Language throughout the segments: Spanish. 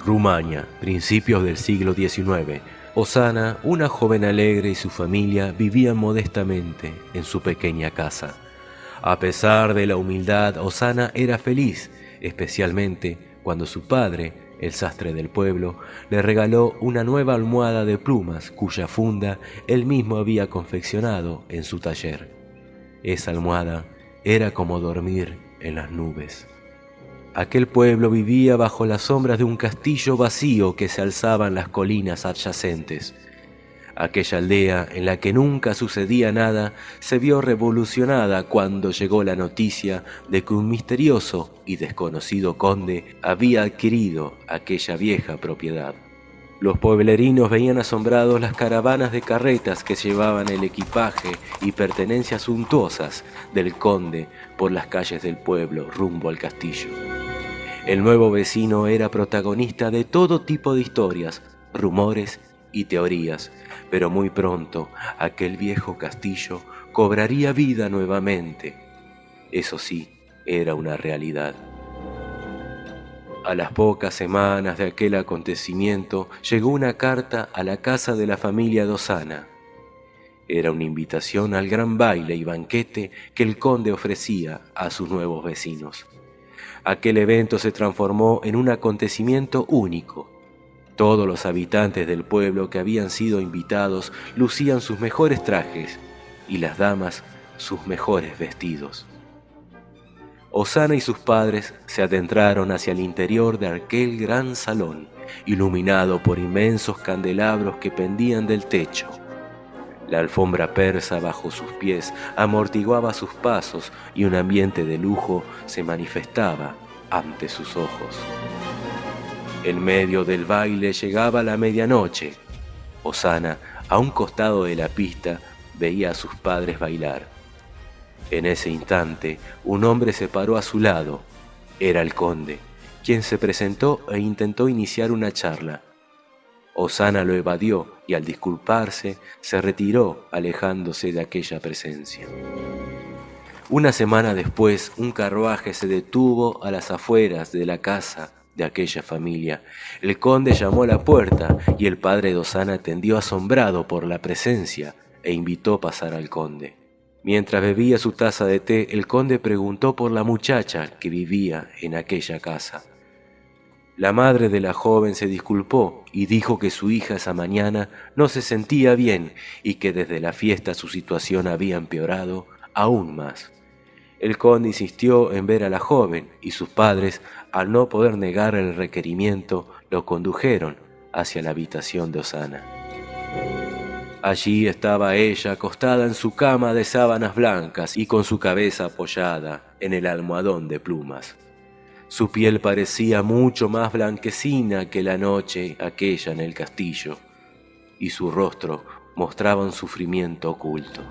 Rumania, principios del siglo XIX. Osana, una joven alegre, y su familia vivían modestamente en su pequeña casa. A pesar de la humildad, Osana era feliz, especialmente cuando su padre, el sastre del pueblo, le regaló una nueva almohada de plumas cuya funda él mismo había confeccionado en su taller. Esa almohada era como dormir en las nubes. Aquel pueblo vivía bajo las sombras de un castillo vacío que se alzaba en las colinas adyacentes. Aquella aldea en la que nunca sucedía nada se vio revolucionada cuando llegó la noticia de que un misterioso y desconocido conde había adquirido aquella vieja propiedad. Los pueblerinos veían asombrados las caravanas de carretas que llevaban el equipaje y pertenencias suntuosas del conde por las calles del pueblo rumbo al castillo. El nuevo vecino era protagonista de todo tipo de historias, rumores y teorías, pero muy pronto aquel viejo castillo cobraría vida nuevamente. Eso sí, era una realidad. A las pocas semanas de aquel acontecimiento llegó una carta a la casa de la familia de Osana. Era una invitación al gran baile y banquete que el conde ofrecía a sus nuevos vecinos. Aquel evento se transformó en un acontecimiento único. Todos los habitantes del pueblo que habían sido invitados lucían sus mejores trajes y las damas sus mejores vestidos. Osana y sus padres se adentraron hacia el interior de aquel gran salón, iluminado por inmensos candelabros que pendían del techo. La alfombra persa bajo sus pies amortiguaba sus pasos y un ambiente de lujo se manifestaba ante sus ojos. En medio del baile llegaba la medianoche. Osana, a un costado de la pista, veía a sus padres bailar. En ese instante, un hombre se paró a su lado. Era el conde, quien se presentó e intentó iniciar una charla. Osana lo evadió y al disculparse, se retiró alejándose de aquella presencia. Una semana después, un carruaje se detuvo a las afueras de la casa de aquella familia. El conde llamó a la puerta y el padre de Osana atendió asombrado por la presencia e invitó a pasar al conde. Mientras bebía su taza de té, el conde preguntó por la muchacha que vivía en aquella casa. La madre de la joven se disculpó y dijo que su hija esa mañana no se sentía bien y que desde la fiesta su situación había empeorado aún más. El conde insistió en ver a la joven y sus padres, al no poder negar el requerimiento, lo condujeron hacia la habitación de Osana. Allí estaba ella acostada en su cama de sábanas blancas y con su cabeza apoyada en el almohadón de plumas. Su piel parecía mucho más blanquecina que la noche aquella en el castillo, y su rostro mostraba un sufrimiento oculto.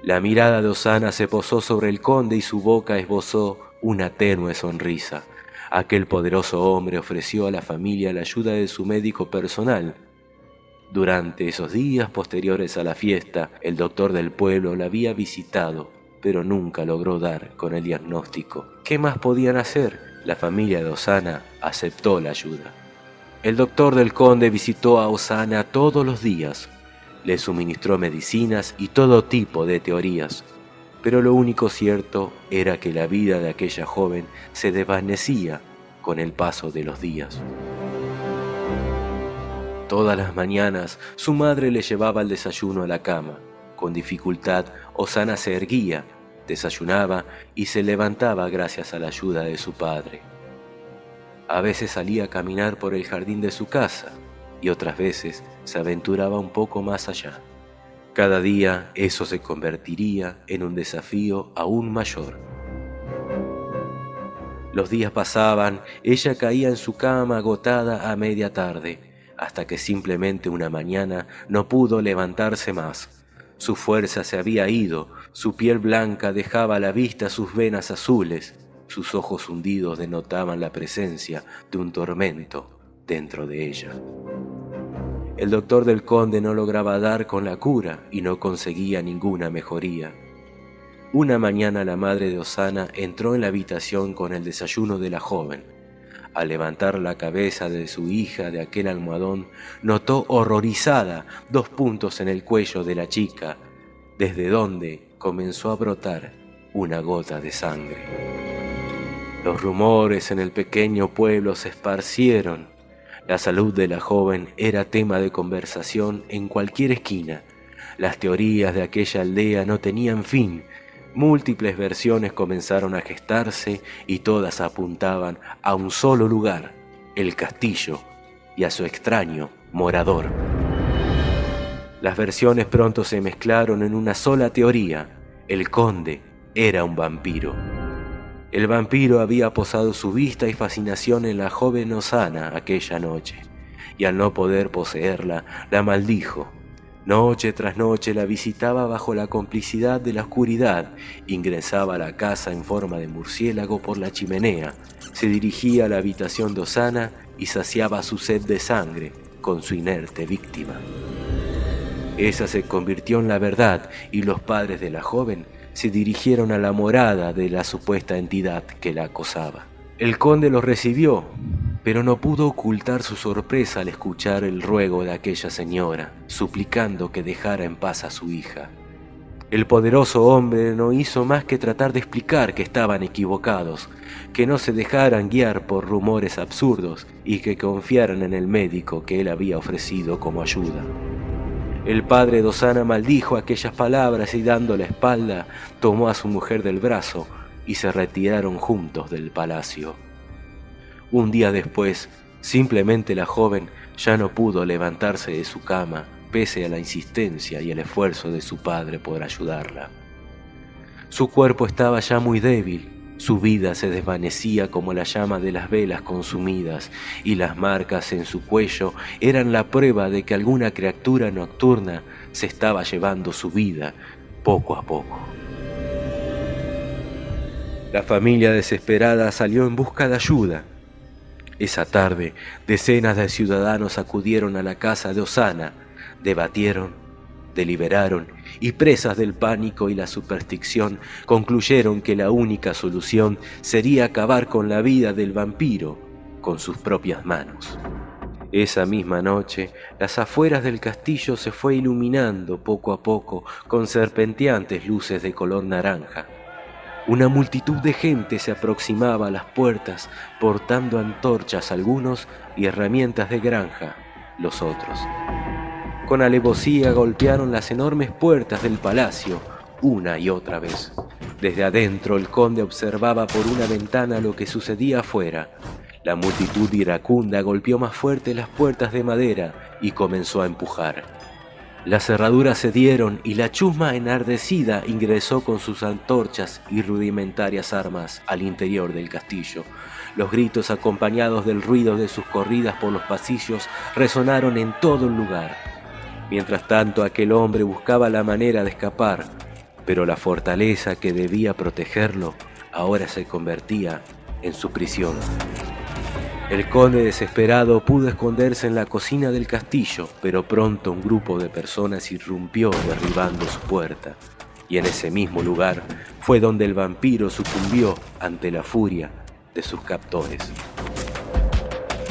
La mirada de Osana se posó sobre el conde y su boca esbozó una tenue sonrisa. Aquel poderoso hombre ofreció a la familia la ayuda de su médico personal. Durante esos días posteriores a la fiesta, el doctor del pueblo la había visitado, pero nunca logró dar con el diagnóstico. ¿Qué más podían hacer? La familia de Osana aceptó la ayuda. El doctor del conde visitó a Osana todos los días. Le suministró medicinas y todo tipo de teorías, pero lo único cierto era que la vida de aquella joven se desvanecía con el paso de los días. Todas las mañanas su madre le llevaba el desayuno a la cama. Con dificultad, Osana se erguía, desayunaba y se levantaba gracias a la ayuda de su padre. A veces salía a caminar por el jardín de su casa y otras veces se aventuraba un poco más allá. Cada día eso se convertiría en un desafío aún mayor. Los días pasaban, ella caía en su cama agotada a media tarde, hasta que simplemente una mañana no pudo levantarse más. Su fuerza se había ido, su piel blanca dejaba a la vista sus venas azules, sus ojos hundidos denotaban la presencia de un tormento dentro de ella. El doctor del conde no lograba dar con la cura y no conseguía ninguna mejoría. Una mañana la madre de Osana entró en la habitación con el desayuno de la joven. Al levantar la cabeza de su hija de aquel almohadón, notó horrorizada 2 puntos en el cuello de la chica, desde donde comenzó a brotar una gota de sangre. Los rumores en el pequeño pueblo se esparcieron. La salud de la joven era tema de conversación en cualquier esquina. Las teorías de aquella aldea no tenían fin. Múltiples versiones comenzaron a gestarse y todas apuntaban a un solo lugar, el castillo, y a su extraño morador. Las versiones pronto se mezclaron en una sola teoría: el conde era un vampiro. El vampiro había posado su vista y fascinación en la joven Osanna aquella noche, y al no poder poseerla, la maldijo. Noche tras noche la visitaba bajo la complicidad de la oscuridad, ingresaba a la casa en forma de murciélago por la chimenea, se dirigía a la habitación de Osanna y saciaba su sed de sangre con su inerte víctima. Esa se convirtió en la verdad y los padres de la joven se dirigieron a la morada de la supuesta entidad que la acosaba. El conde los recibió, pero no pudo ocultar su sorpresa al escuchar el ruego de aquella señora, suplicando que dejara en paz a su hija. El poderoso hombre no hizo más que tratar de explicar que estaban equivocados, que no se dejaran guiar por rumores absurdos y que confiaran en el médico que él había ofrecido como ayuda. El padre de Osanna maldijo aquellas palabras y, dando la espalda, tomó a su mujer del brazo y se retiraron juntos del palacio. Un día después, simplemente la joven ya no pudo levantarse de su cama, pese a la insistencia y el esfuerzo de su padre por ayudarla. Su cuerpo estaba ya muy débil, su vida se desvanecía como la llama de las velas consumidas, y las marcas en su cuello eran la prueba de que alguna criatura nocturna se estaba llevando su vida poco a poco. La familia desesperada salió en busca de ayuda. Esa tarde, decenas de ciudadanos acudieron a la casa de Osanna, debatieron, deliberaron y, presas del pánico y la superstición, concluyeron que la única solución sería acabar con la vida del vampiro con sus propias manos. Esa misma noche, las afueras del castillo se fue iluminando poco a poco con serpenteantes luces de color naranja. Una multitud de gente se aproximaba a las puertas, portando antorchas algunos y herramientas de granja los otros. Con alevosía golpearon las enormes puertas del palacio una y otra vez. Desde adentro el conde observaba por una ventana lo que sucedía afuera. La multitud iracunda golpeó más fuerte las puertas de madera y comenzó a empujar. Las cerraduras cedieron y la chusma enardecida ingresó con sus antorchas y rudimentarias armas al interior del castillo. Los gritos, acompañados del ruido de sus corridas por los pasillos, resonaron en todo el lugar. Mientras tanto, aquel hombre buscaba la manera de escapar, pero la fortaleza que debía protegerlo ahora se convertía en su prisión. El conde, desesperado, pudo esconderse en la cocina del castillo, pero pronto un grupo de personas irrumpió derribando su puerta, y en ese mismo lugar fue donde el vampiro sucumbió ante la furia de sus captores.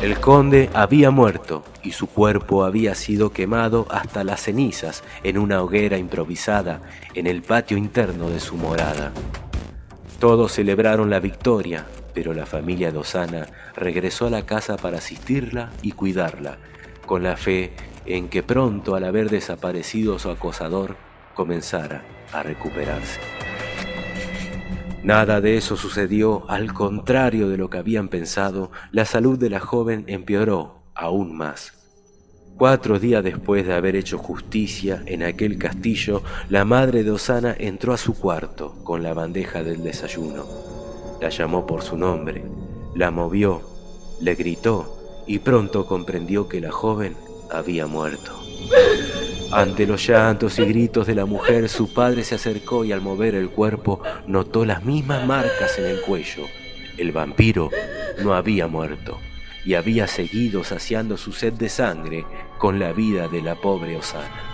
El conde había muerto y su cuerpo había sido quemado hasta las cenizas en una hoguera improvisada en el patio interno de su morada. Todos celebraron la victoria, pero la familia de Osanna regresó a la casa para asistirla y cuidarla, con la fe en que pronto, al haber desaparecido su acosador, comenzara a recuperarse. Nada de eso sucedió. Al contrario de lo que habían pensado, la salud de la joven empeoró aún más. 4 días después de haber hecho justicia en aquel castillo, la madre de Osanna entró a su cuarto con la bandeja del desayuno. La llamó por su nombre, la movió, le gritó y pronto comprendió que la joven había muerto. Ante los llantos y gritos de la mujer, su padre se acercó y al mover el cuerpo notó las mismas marcas en el cuello. El vampiro no había muerto y había seguido saciando su sed de sangre con la vida de la pobre Osanna.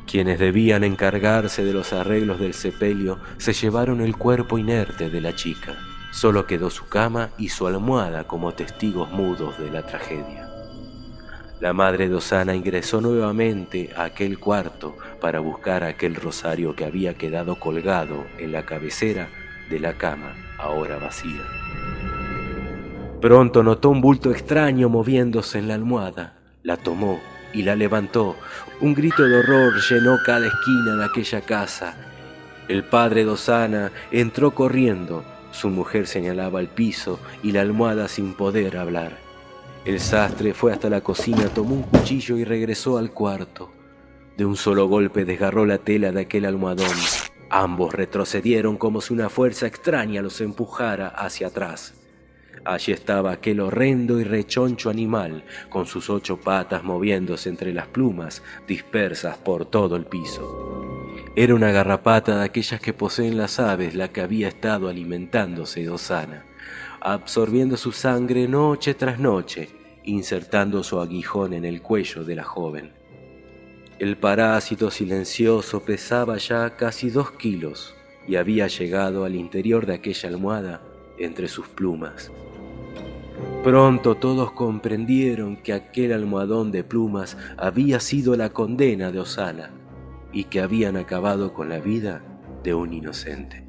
Quienes debían encargarse de los arreglos del sepelio se llevaron el cuerpo inerte de la chica. Solo quedó su cama y su almohada como testigos mudos de la tragedia. La madre de Osana ingresó nuevamente a aquel cuarto para buscar aquel rosario que había quedado colgado en la cabecera de la cama, ahora vacía. Pronto notó un bulto extraño moviéndose en la almohada. La tomó y la levantó. Un grito de horror llenó cada esquina de aquella casa. El padre de Osana entró corriendo. Su mujer señalaba el piso y la almohada sin poder hablar. El sastre fue hasta la cocina, tomó un cuchillo y regresó al cuarto. De un solo golpe desgarró la tela de aquel almohadón. Ambos retrocedieron como si una fuerza extraña los empujara hacia atrás. Allí estaba aquel horrendo y rechoncho animal, con sus 8 patas moviéndose entre las plumas dispersas por todo el piso. Era una garrapata de aquellas que poseen las aves, la que había estado alimentándose de Osana, absorbiendo su sangre noche tras noche, insertando su aguijón en el cuello de la joven. El parásito silencioso pesaba ya casi 2 kilos y había llegado al interior de aquella almohada entre sus plumas. Pronto todos comprendieron que aquel almohadón de plumas había sido la condena de Osana y que habían acabado con la vida de un inocente.